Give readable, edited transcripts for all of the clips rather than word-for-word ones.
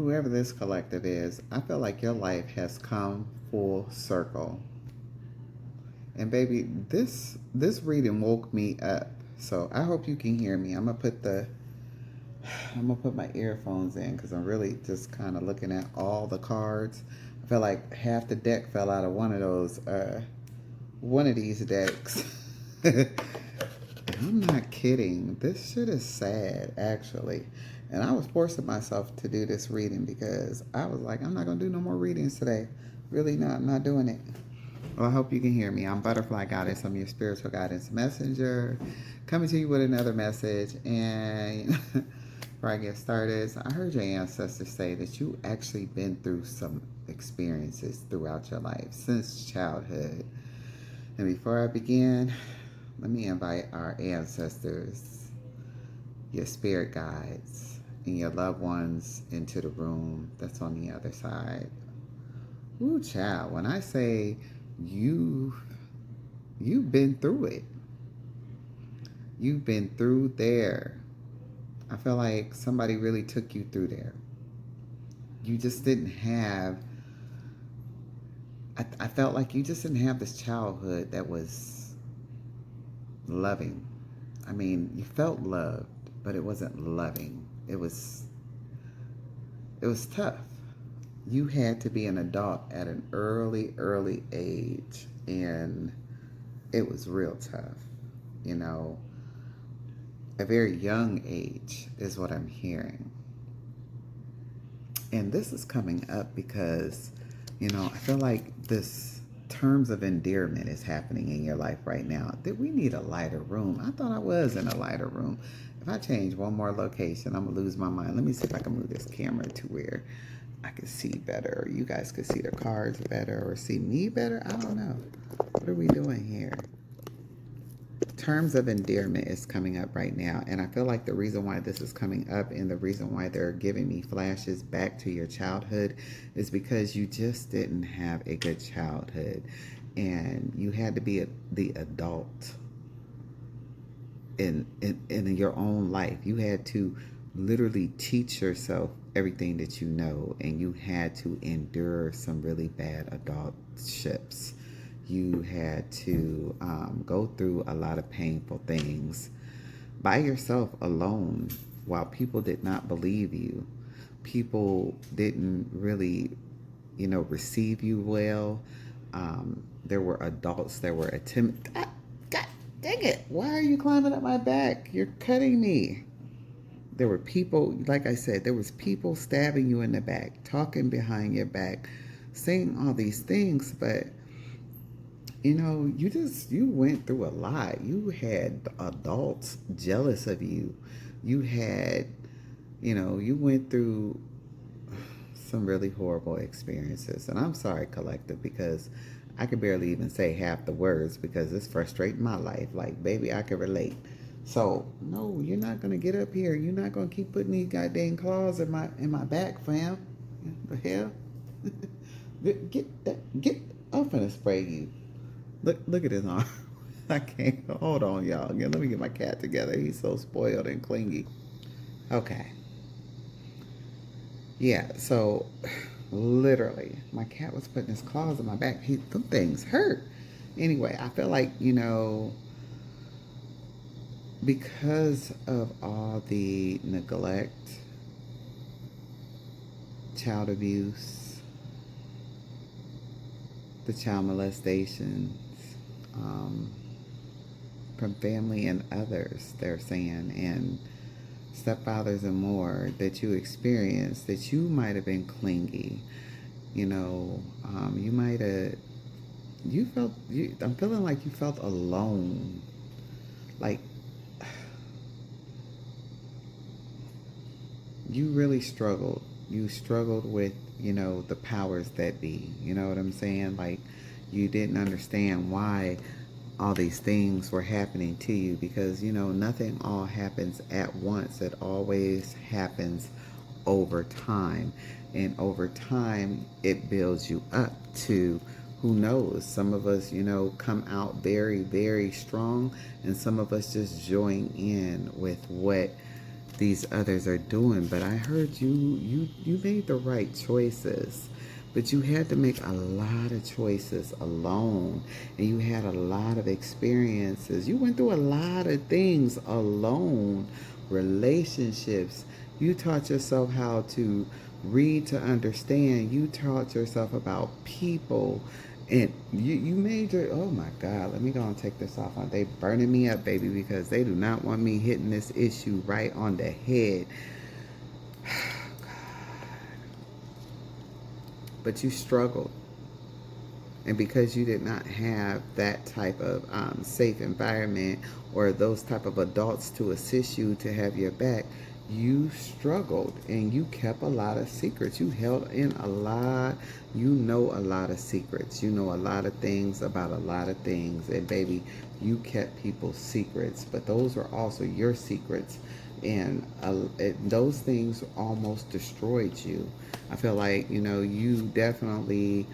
whoever this collective is, I feel like your life has come full circle. And baby, this reading woke me up. So I hope you can hear me. I'm gonna put my earphones in because I'm really just kind of looking at all the cards. I feel like half the deck fell out of one of these decks. I'm not kidding. This shit is sad, actually. And I was forcing myself to do this reading because I was like, I'm not gonna do no more readings today. Really not. I'm not doing it. Well, I hope you can hear me. I'm Butterfly Goddess. I'm your spiritual guidance messenger, coming to you with another message. And before I get started, I heard your ancestors say that you actually been through some experiences throughout your life since childhood. And before I begin, let me invite our ancestors, your spirit guides, and your loved ones into the room that's on the other side. Ooh, child, when I say you, you've been through it. You've been through there. I feel like somebody really took you through there. You just didn't have, I felt like you just didn't have this childhood that was loving. I mean, you felt loved, but it wasn't loving. It was tough. You had to be an adult at an early age, and it was real tough. You know, a very young age is what I'm hearing. And this is coming up because, I feel like this terms of endearment is happening in your life right now. That we need a lighter room. I thought I was in a lighter room. If I change one more location, I'm gonna lose my mind. Let me see if I can move this camera to where I can see better, or you guys could see the cards better, or see me better. I don't know. What are we doing here? Terms of endearment is coming up right now, and I feel like the reason why this is coming up and the reason why they're giving me flashes back to your childhood is because you just didn't have a good childhood, and you had to be the adult in your own life. You had to literally teach yourself everything that you know, and you had to endure some really bad adultships. You had to go through a lot of painful things by yourself alone while people did not believe you. People didn't really, receive you well. There were adults that were attempting. God dang it. Why are you climbing up my back? You're cutting me. There were people, like I said, there was people stabbing you in the back, talking behind your back, saying all these things, but you went through a lot. You had adults jealous of you. You had, you went through some really horrible experiences. And I'm sorry, collective, because I can barely even say half the words because it's frustrating my life. Like, baby, I can relate. So, no, you're not gonna get up here. You're not gonna keep putting these goddamn claws in my back, fam. The hell? Get I'm finna spray you. Look at his arm. I can't. Hold on, y'all. Let me get my cat together. He's so spoiled and clingy. Okay. Yeah, so literally, my cat was putting his claws in my back. Them things hurt. Anyway, I feel like, because of all the neglect, child abuse, the child molestations, um, from family and others, they're saying, and stepfathers and more that you experienced, that you might have been clingy. You might have, I'm feeling like you felt alone. Like, you really struggled. You struggled with, the powers that be. You know what I'm saying? Like, you didn't understand why all these things were happening to you because, nothing all happens at once. It always happens over time. And over time, it builds you up to, who knows, some of us, come out very, very strong, and some of us just join in with what these others are doing. But I heard you made the right choices. But you had to make a lot of choices alone, and you had a lot of experiences. You went through a lot of things alone, relationships. You taught yourself how to read to understand. You taught yourself about people. And you made your, oh my God, let me go and take this off. They burning me up, baby, because they do not want me hitting this issue right on the head. But you struggled. And because you did not have that type of safe environment or those type of adults to assist you to have your back, you struggled and you kept a lot of secrets. You held in a lot. You know a lot of secrets. You know a lot of things about a lot of things. And baby, you kept people's secrets. But those were also your secrets. And those things almost destroyed you. I feel like, you definitely,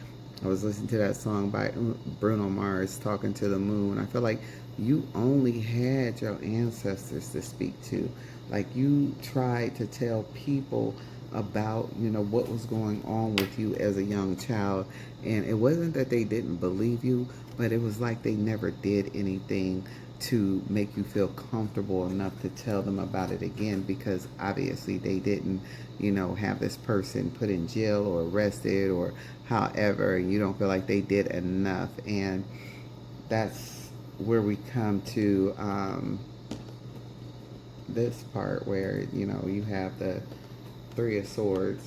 I was listening to that song by Bruno Mars, Talking to the Moon. I feel like you only had your ancestors to speak to. Like, you tried to tell people about, what was going on with you as a young child. And it wasn't that they didn't believe you, but it was like they never did anything to make you feel comfortable enough to tell them about it again, because obviously they didn't, have this person put in jail or arrested or however, and you don't feel like they did enough. And that's where we come to this part where, you have the Three of Swords,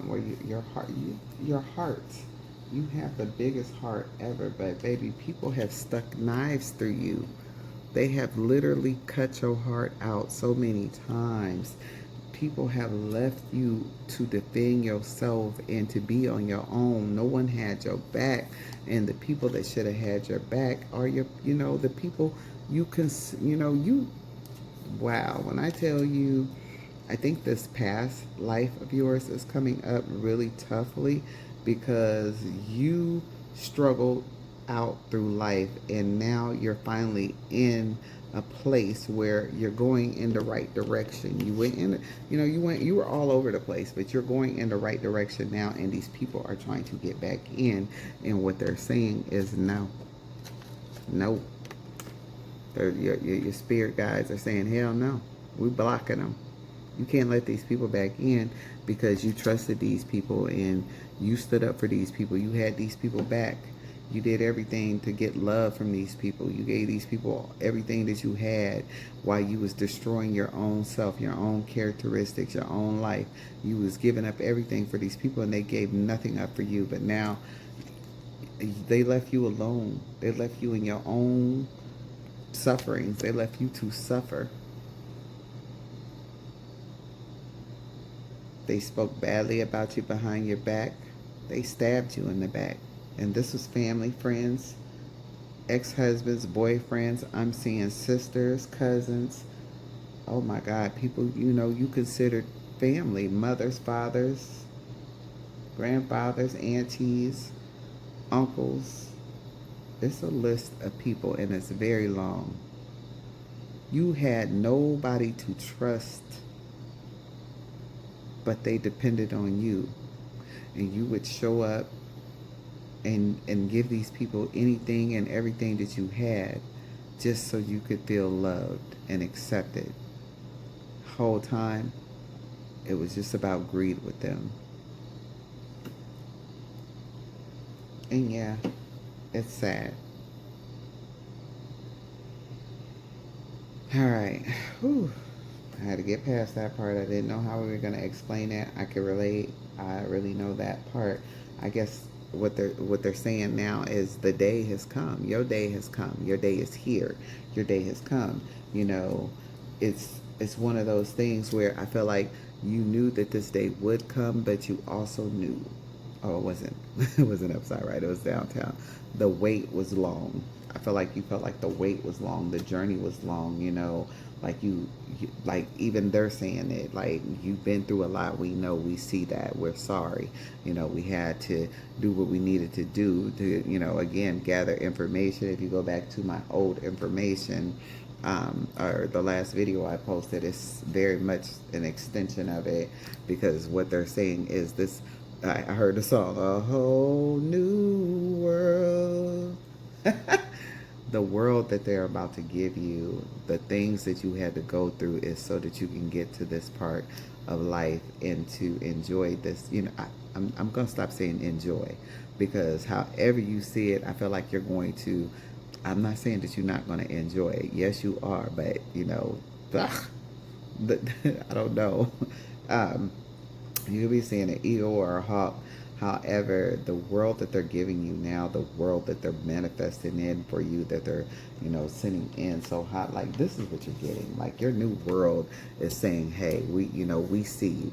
where your heart, you have the biggest heart ever, but baby, people have stuck knives through you. They have literally cut your heart out so many times. People have left you to defend yourself and to be on your own. No one had your back, and the people that should have had your back are the people you can, wow. When I tell you, I think this past life of yours is coming up really toughly because you struggled out through life, and now you're finally in a place where you're going in the right direction. You went in, you were all over the place, but you're going in the right direction now, and these people are trying to get back in, and what they're saying is no. Your spirit guides are saying, hell no, we're blocking them. You can't let these people back in because you trusted these people and you stood up for these people. You had these people back. You did everything to get love from these people. You gave these people everything that you had while you was destroying your own self, your own characteristics, your own life. You was giving up everything for these people, and they gave nothing up for you. But now they left you alone. They left you in your own sufferings. They left you to suffer. They spoke badly about you behind your back. They stabbed you in the back. And this was family, friends, ex-husbands, boyfriends. I'm seeing sisters, cousins. Oh my God, people, you considered family. Mothers, fathers, grandfathers, aunties, uncles. It's a list of people, and it's very long. You had nobody to trust, but they depended on you. And you would show up and give these people anything and everything that you had just so you could feel loved and accepted. Whole time, it was just about greed with them. And yeah, it's sad. All right. Whew. I had to get past that part. I didn't know how we were going to explain it. I could relate. I really know that part. I guess what they're saying now is the day has come. Your day has come. Your day is here. Your day has come. It's one of those things where I feel like you knew that this day would come, but you also knew. Oh, it wasn't. It wasn't upside right. It was downtown. The wait was long. I feel like you felt like the wait was long. The journey was long. Like like even they're saying it, like you've been through a lot. We know, we see that. We're sorry. We had to do what we needed to do to, again, gather information. If you go back to my old information, or the last video I posted is very much an extension of it, because what they're saying is this. I heard the song, "A Whole New World." The world that they're about to give you, the things that you had to go through, is so that you can get to this part of life and to enjoy this. I'm going to stop saying enjoy, because however you see it, I feel like you're going to. I'm not saying that you're not going to enjoy it. Yes, you are, but ugh, I don't know. Um, You'll be seeing an eagle or a hawk. However, the world that they're giving you now, the world that they're manifesting in for you, that they're, sending in so hot, like, this is what you're getting. Like, your new world is saying, hey, we see you.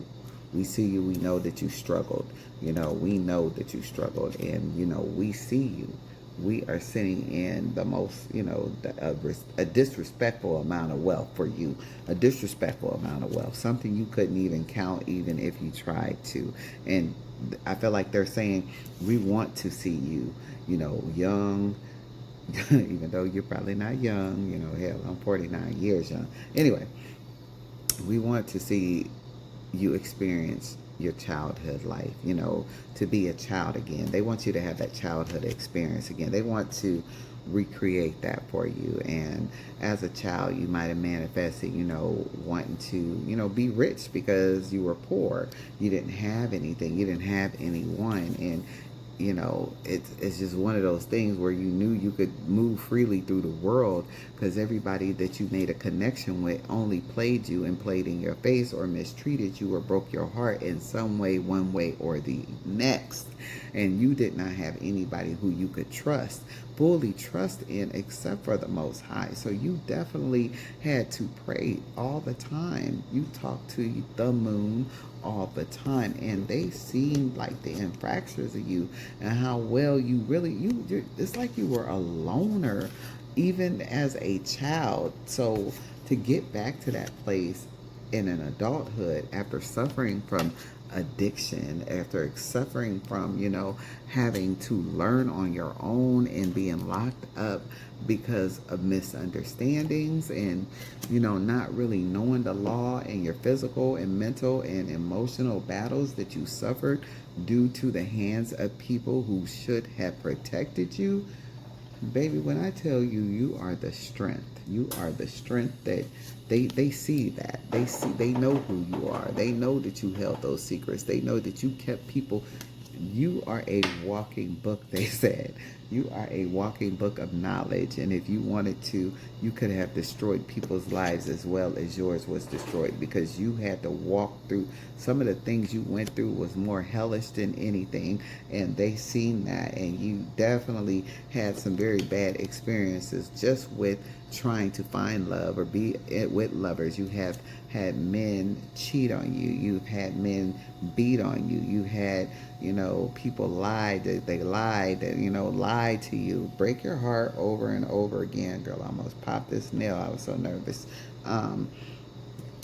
We see you. We know that you struggled. We know that you struggled, and, we see you. We are sending in the most, a disrespectful amount of wealth for you, a disrespectful amount of wealth, something you couldn't even count even if you tried to. And I feel like they're saying, we want to see you, young, even though you're probably not young, hell, I'm 49 years young. Anyway, we want to see you experience your childhood life, to be a child again. They want you to have that childhood experience again. They want to recreate that for you. And as a child, you might have manifested, wanting to, be rich because you were poor. You didn't have anything. You didn't have anyone. And it's just one of those things where you knew you could move freely through the world, because everybody that you made a connection with only played you and played in your face, or mistreated you, or broke your heart in some way, one way or the next. And you did not have anybody who you could fully trust in, except for the Most High. So you definitely had to pray all the time. You talked to the moon all the time, and they seemed like the infractions of you, and how well you really, it's like you were a loner even as a child. So to get back to that place in an adulthood, after suffering from addiction, after suffering from, having to learn on your own and being locked up because of misunderstandings, and, not really knowing the law, and your physical and mental and emotional battles that you suffered due to the hands of people who should have protected you. Baby, when I tell you, you are the strength. You are the strength that they see that. They know who you are. They know that you held those secrets. They know that you kept people. You are a walking book, they said. You are a walking book of knowledge. And if you wanted to, you could have destroyed people's lives as well as yours was destroyed, because you had to walk through some of the things you went through was more hellish than anything. And they seen that. And you definitely had some very bad experiences just with trying to find love or be with lovers. You have had men cheat on you. You've had men beat on you. You had, people lied. They lied, lied to you. Break your heart over and over again. Girl, I almost popped this nail. I was so nervous.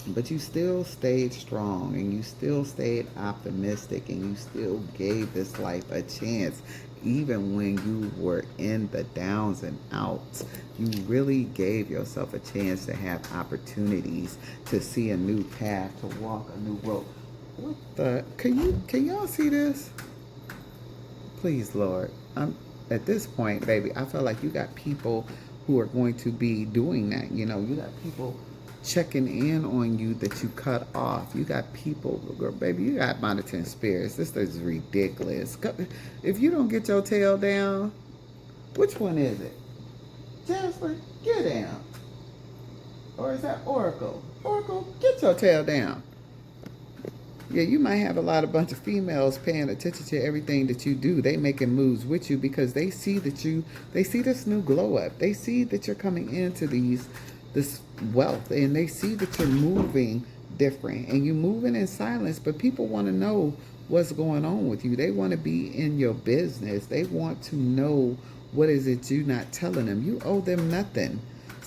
But you still stayed strong, and you still stayed optimistic, and you still gave this life a chance. Even when you were in the downs and outs, you really gave yourself a chance to have opportunities, to see a new path, to walk a new road. What the? Can y'all see this? Please, Lord. At this point, baby, I feel like you got people who are going to be doing that. You got people checking in on you that you cut off. You got people, girl, baby, you got monitoring spirits. This is ridiculous. If you don't get your tail down, which one is it? Chancellor, get down. Or is that Oracle? Oracle, get your tail down. Yeah, you might have a bunch of females paying attention to everything that you do. They making moves with you because they see that they see this new glow up. They see that you're coming into this wealth, and they see that you're moving different, and you're moving in silence, but people want to know what's going on with you. They want to be in your business. They want to know what is it you're not telling them. You owe them nothing.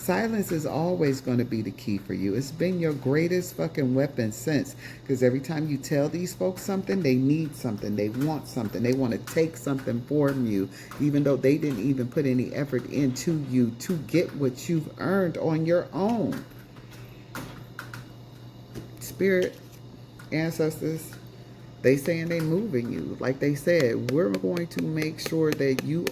Silence is always going to be the key for you. It's been your greatest fucking weapon since. Because every time you tell these folks something, they need something. They want something. They want to take something from you, even though they didn't even put any effort into you to get what you've earned on your own. Spirit, ancestors, they saying they moving you. Like they said, we're going to make sure that you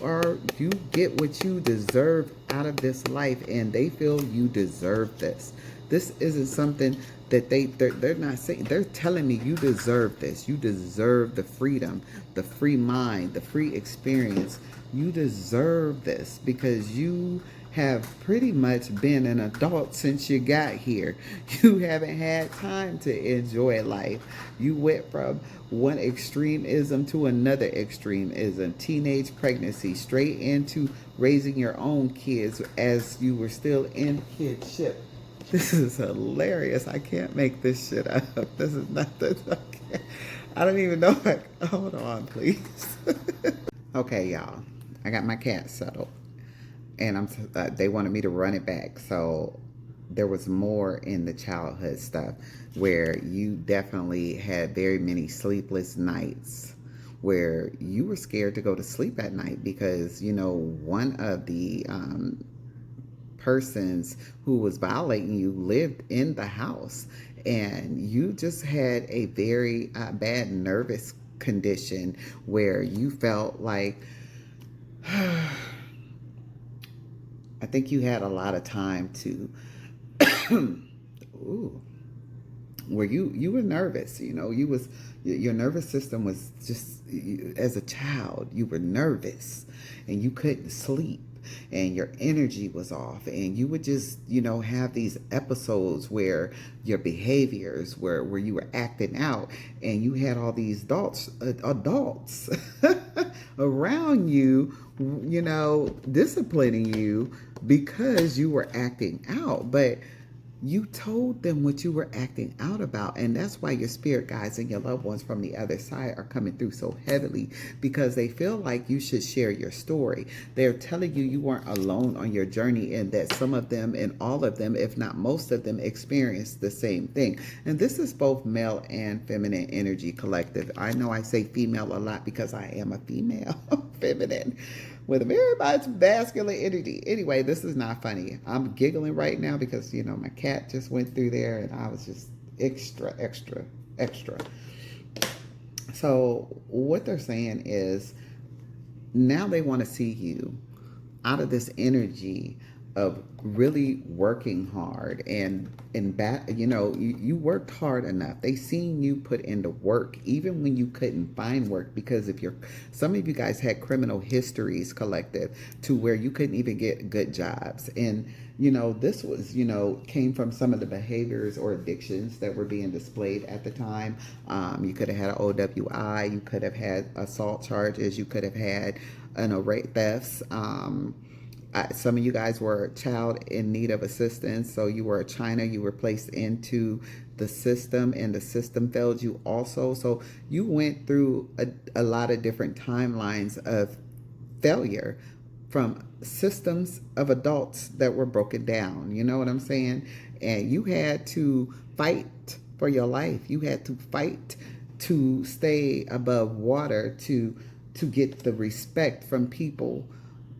get what you deserve out of this life, and they feel you deserve this. This isn't something that they're not saying. They're telling me you deserve this. You deserve the freedom, the free mind, the free experience. You deserve this because you have pretty much been an adult since you got here. You haven't had time to enjoy life. You went from one extremism to another extremism, teenage pregnancy, straight into raising your own kids as you were still in kidship. This is hilarious. I can't make this shit up. This is nothing. I don't even know. Hold on, please. Okay, y'all. I got my cat settled. And they wanted me to run it back. So there was more in the childhood stuff where you definitely had very many sleepless nights where you were scared to go to sleep at night because, you know, one of the persons who was violating you lived in the house, and you just had a very bad nervous condition where you felt like I think you had a lot of time to ooh, where you were nervous. You know, your nervous system was just, as a child you were nervous and you couldn't sleep and your energy was off, and you would just, you know, have these episodes where your behaviors where you were acting out, and you had all these adults around you, you know, disciplining you because you were acting out. But you told them what you were acting out about, and that's why your spirit guides and your loved ones from the other side are coming through so heavily, because they feel like you should share your story. They're telling you weren't alone on your journey, and that some of them, and all of them, if not most of them, experienced the same thing. And this is both male and feminine energy collective. I know I say female a lot because I am a female feminine with a very much masculine energy. Anyway, this is not funny. I'm giggling right now because, you know, my cat just went through there and I was just extra. So what they're saying is now they want to see you out of this energy of really working hard and you know, you worked hard enough. They seen you put in the work even when you couldn't find work, because if some of you guys had criminal histories collective to where you couldn't even get good jobs. And you know, this was, you know, came from some of the behaviors or addictions that were being displayed at the time. You could have had an OWI, you could have had assault charges, you could have had rape thefts. Some of you guys were a child in need of assistance, so you were a China, you were placed into the system, and the system failed you also. So you went through a lot of different timelines of failure from systems of adults that were broken down. You know what I'm saying? And you had to fight for your life. You had to fight to stay above water, to get the respect from people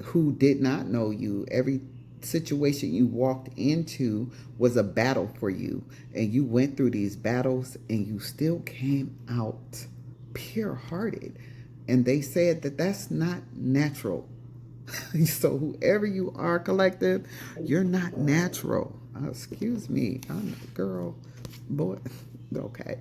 who did not know you. Every situation you walked into was a battle for you, and you went through these battles and you still came out pure-hearted. And they said that that's not natural. So whoever you are, collective, you're not natural. Excuse me, I'm a girl, boy. Okay.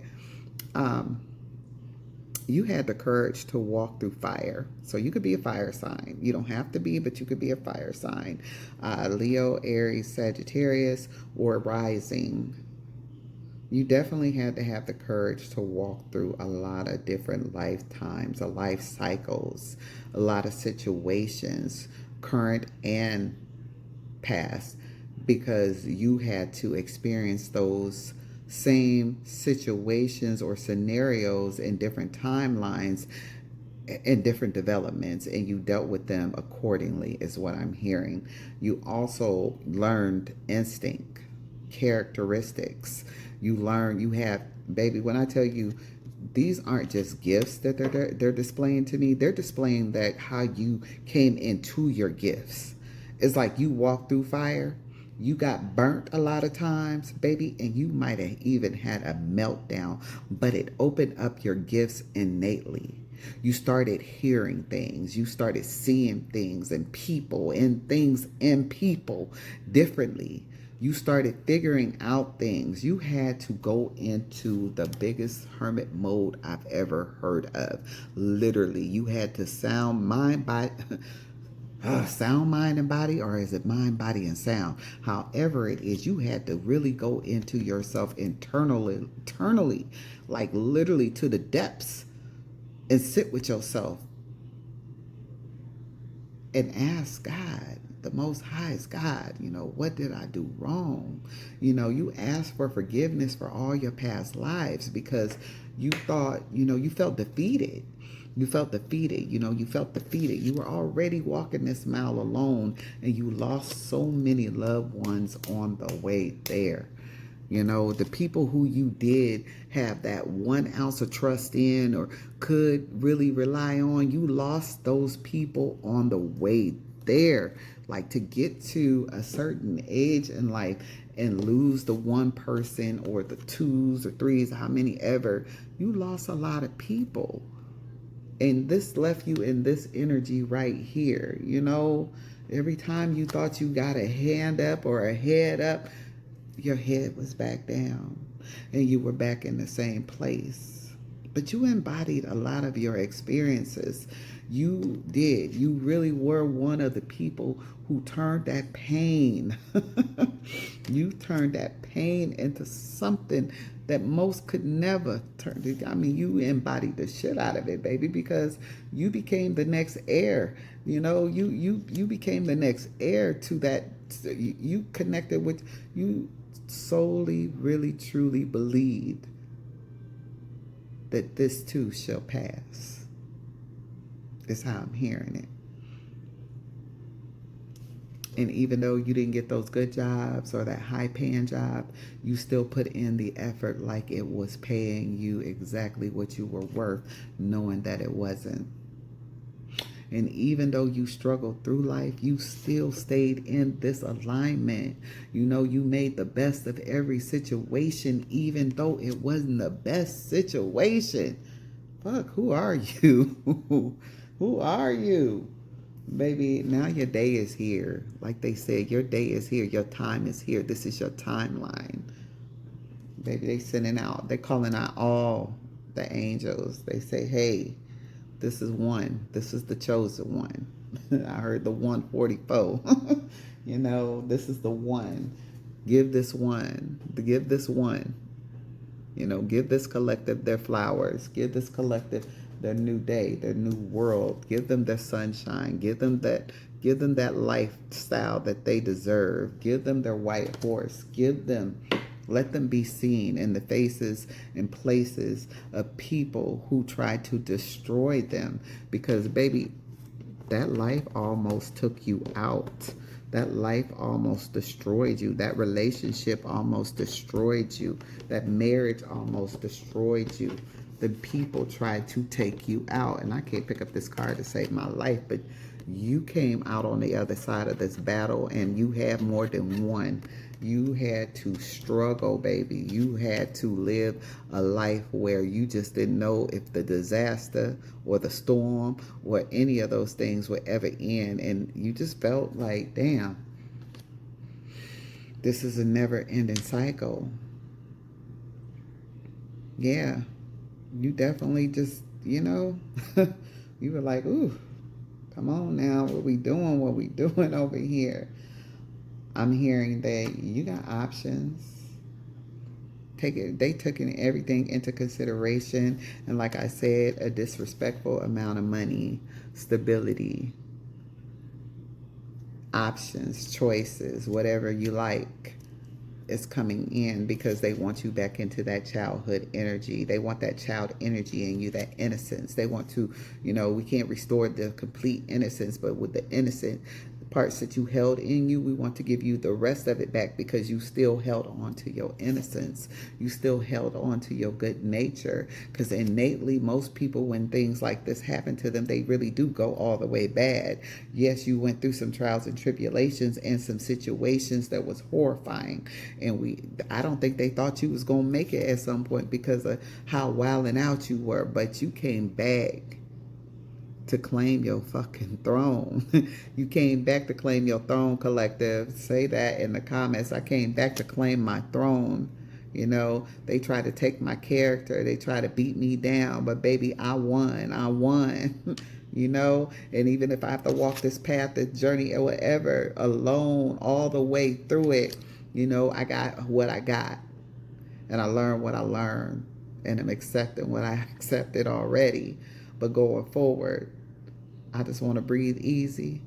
You had the courage to walk through fire. So you could be a fire sign. You don't have to be, but you could be a fire sign. Leo, Aries, Sagittarius, or rising. You definitely had to have the courage to walk through a lot of different lifetimes, life cycles, a lot of situations, current and past, because you had to experience those same situations or scenarios in different timelines in different developments, and you dealt with them accordingly, is what I'm hearing. You also learned instinct, characteristics. You learn, you have, baby, when I tell you, these aren't just gifts that they're displaying to me. They're displaying that how you came into your gifts. It's like you walked through fire. You got burnt a lot of times, baby, and you might have even had a meltdown, but it opened up your gifts innately. You started hearing things, you started seeing things and things in people differently. You started figuring out things. You had to go into the biggest hermit mode I've ever heard of. Literally, you had to sound mind, body, sound, mind, and body, or is it mind, body, and sound? However it is, you had to really go into yourself internally, like literally to the depths, and sit with yourself and ask God, the Most High is God, what did I do wrong? You ask for forgiveness for all your past lives because you thought, you felt defeated. You felt defeated. You felt defeated. You were already walking this mile alone, and you lost so many loved ones on the way there. The people who you did have that 1 ounce of trust in or could really rely on, you lost those people on the way there. Like, to get to a certain age in life and lose the one person or the twos or threes, how many ever, you lost a lot of people. And this left you in this energy right here. Every time you thought you got a hand up or a head up, your head was back down and you were back in the same place. But you embodied a lot of your experiences. You did. You really were one of the people who turned that pain. You turned that pain into something that most could never turn. I mean, you embodied the shit out of it, baby, because you became the next heir. You became the next heir to that. You connected with, you solely, really, truly believed that this too shall pass. Is how I'm hearing it. And even though you didn't get those good jobs or that high paying job, you still put in the effort like it was paying you exactly what you were worth, knowing that it wasn't. And even though you struggled through life, you still stayed in this alignment. You made the best of every situation, even though it wasn't the best situation. Fuck, who are you? Who are you? Baby, now your day is here. Like they said, your day is here. Your time is here. This is your timeline. Baby, they're calling out all the angels. They say, hey, this is one. This is the chosen one. I heard the 144. This is the one. Give this one. Give this one. Give this collective their flowers. Give this collective their new day, their new world. Give them their sunshine. Give them that lifestyle that they deserve. Give them their white horse. Let them be seen in the faces and places of people who try to destroy them. Because, baby, that life almost took you out. That life almost destroyed you. That relationship almost destroyed you. That marriage almost destroyed you. The people tried to take you out. And I can't pick up this card to save my life, but you came out on the other side of this battle, and you had more than one. You had to struggle, baby. You had to live a life where you just didn't know if the disaster or the storm or any of those things would ever end. And you just felt like, damn, this is a never-ending cycle. Yeah, you definitely just, you were like, ooh, come on now, what we doing over here? I'm hearing that you got options. They took in everything into consideration. And like I said, a disrespectful amount of money, stability, options, choices, whatever you like. is coming in because they want you back into that childhood energy. They want that child energy in you, that innocence. They want to, we can't restore the complete innocence, but with the innocent parts that you held in you, we want to give you the rest of it back because you still held on to your innocence. You still held on to your good nature, because innately most people, when things like this happen to them, they really do go all the way bad. Yes, you went through some trials and tribulations and some situations that was horrifying, and I don't think they thought you was gonna make it at some point because of how wild and out you were, but you came back to claim your fucking throne. You came back to claim your throne, collective. Say that in the comments. I came back to claim my throne. They try to take my character. They try to beat me down. But baby, I won. I won. And even if I have to walk this path, this journey, or whatever, alone, all the way through it, I got what I got. And I learned what I learned. And I'm accepting what I accepted already. But going forward, I just want to breathe easy,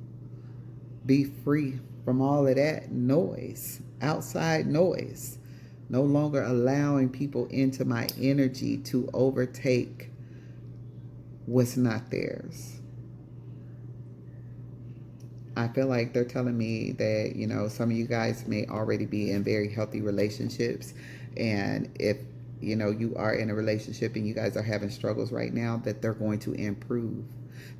be free from all of that noise, outside noise, no longer allowing people into my energy to overtake what's not theirs. I feel like they're telling me that, some of you guys may already be in very healthy relationships. And if you are in a relationship and you guys are having struggles right now, that they're going to improve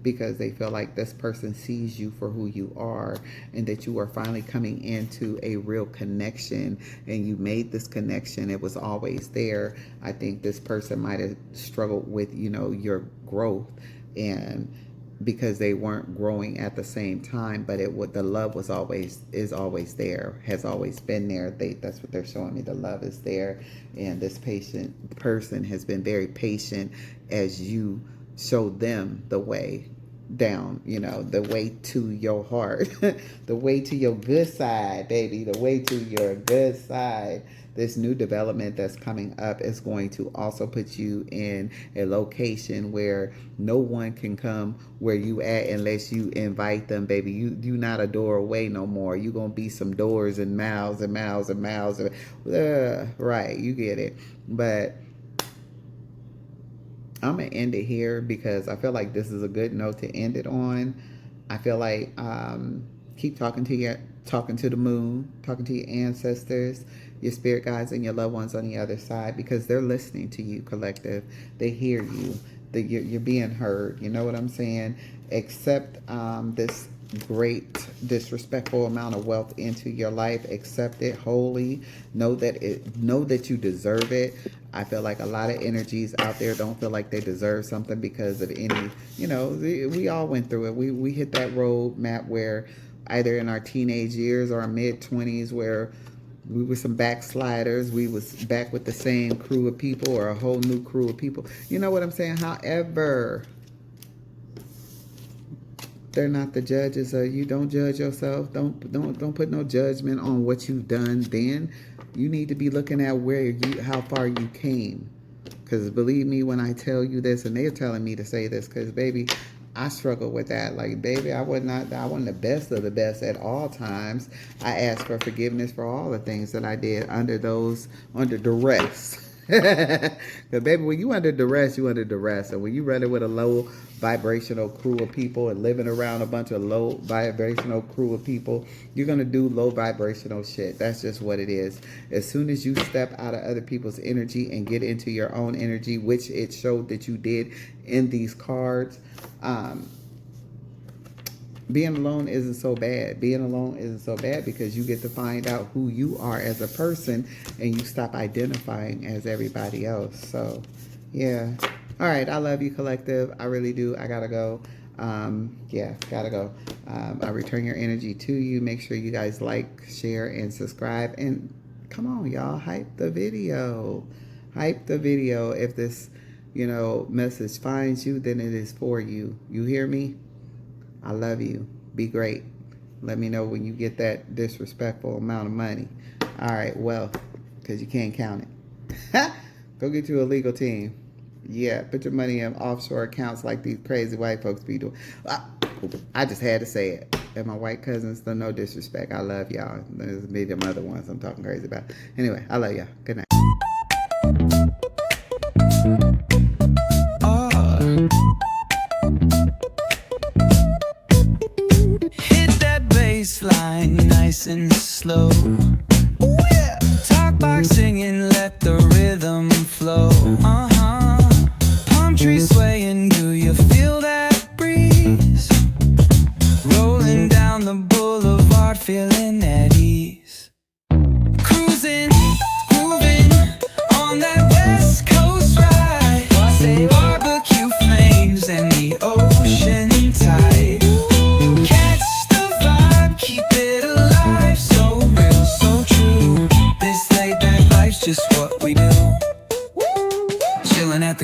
because they feel like this person sees you for who you are, and that you are finally coming into a real connection, and you made this connection. It was always there. I think this person might have struggled with, your growth, and because they weren't growing at the same time, but the love is always there, has always been there. That's what they're showing me. The love is there, and this patient person has been very patient as you showed them the way down, the way to your heart, the way to your good side, baby, the way to your good side. This new development that's coming up is going to also put you in a location where no one can come where you at unless you invite them, baby. You not a door away no more. You gonna be some doors and miles and miles and miles. Right, you get it. But I'm gonna end it here because I feel like this is a good note to end it on. I feel like keep talking to the moon, talking to your ancestors, your spirit guides, and your loved ones on the other side, because they're listening to you, collective. They hear you. You're being heard. You know what I'm saying? Accept this great disrespectful amount of wealth into your life. Accept it wholly. Know that you deserve it. I feel like a lot of energies out there don't feel like they deserve something because of any, we all went through it. We hit that road map where either in our teenage years or our mid-20s where we were some backsliders. We was back with the same crew of people or a whole new crew of people. You know what I'm saying? However, they're not the judges. You don't judge yourself. Don't put no judgment on what you've done. Then you need to be looking at how far you came. Because believe me when I tell you this, and they're telling me to say this, because baby, I struggle with that. Like, baby, I wasn't the best of the best at all times. I asked for forgiveness for all the things that I did under duress. Because baby, when you under duress, you under duress. And when you running with a low vibrational crew of people and living around a bunch of low vibrational crew of people, you're going to do low vibrational shit. That's just what it is. As soon as you step out of other people's energy and get into your own energy, which it showed that you did in these cards, being alone isn't so bad. Being alone isn't so bad because you get to find out who you are as a person, and you stop identifying as everybody else. So, yeah. All right. I love you, collective. I really do. I gotta go. Gotta go. I return your energy to you. Make sure you guys like, share, and subscribe. And come on, y'all. Hype the video. Hype the video. If this, message finds you, then it is for you. You hear me? I love you. Be great. Let me know when you get that disrespectful amount of money. All right, well, because you can't count it. Go get you a legal team. Yeah, put your money in offshore accounts like these crazy white folks be doing. I just had to say it. And my white cousins, so no disrespect. I love y'all. There's me, them other ones I'm talking crazy about. Anyway, I love y'all. Good night. Hit that bass line nice and slow. Yeah. Talk box singing, let the rhythm flow. Palm trees swaying, do you feel that breeze? Rolling down the boulevard, feeling at ease. Cruising, moving on that West Coast ride. Say barbecue flames and the ocean tide. Catch the vibe, keep it alive. So real, so true. This laid back life's just what we do. Chilling at the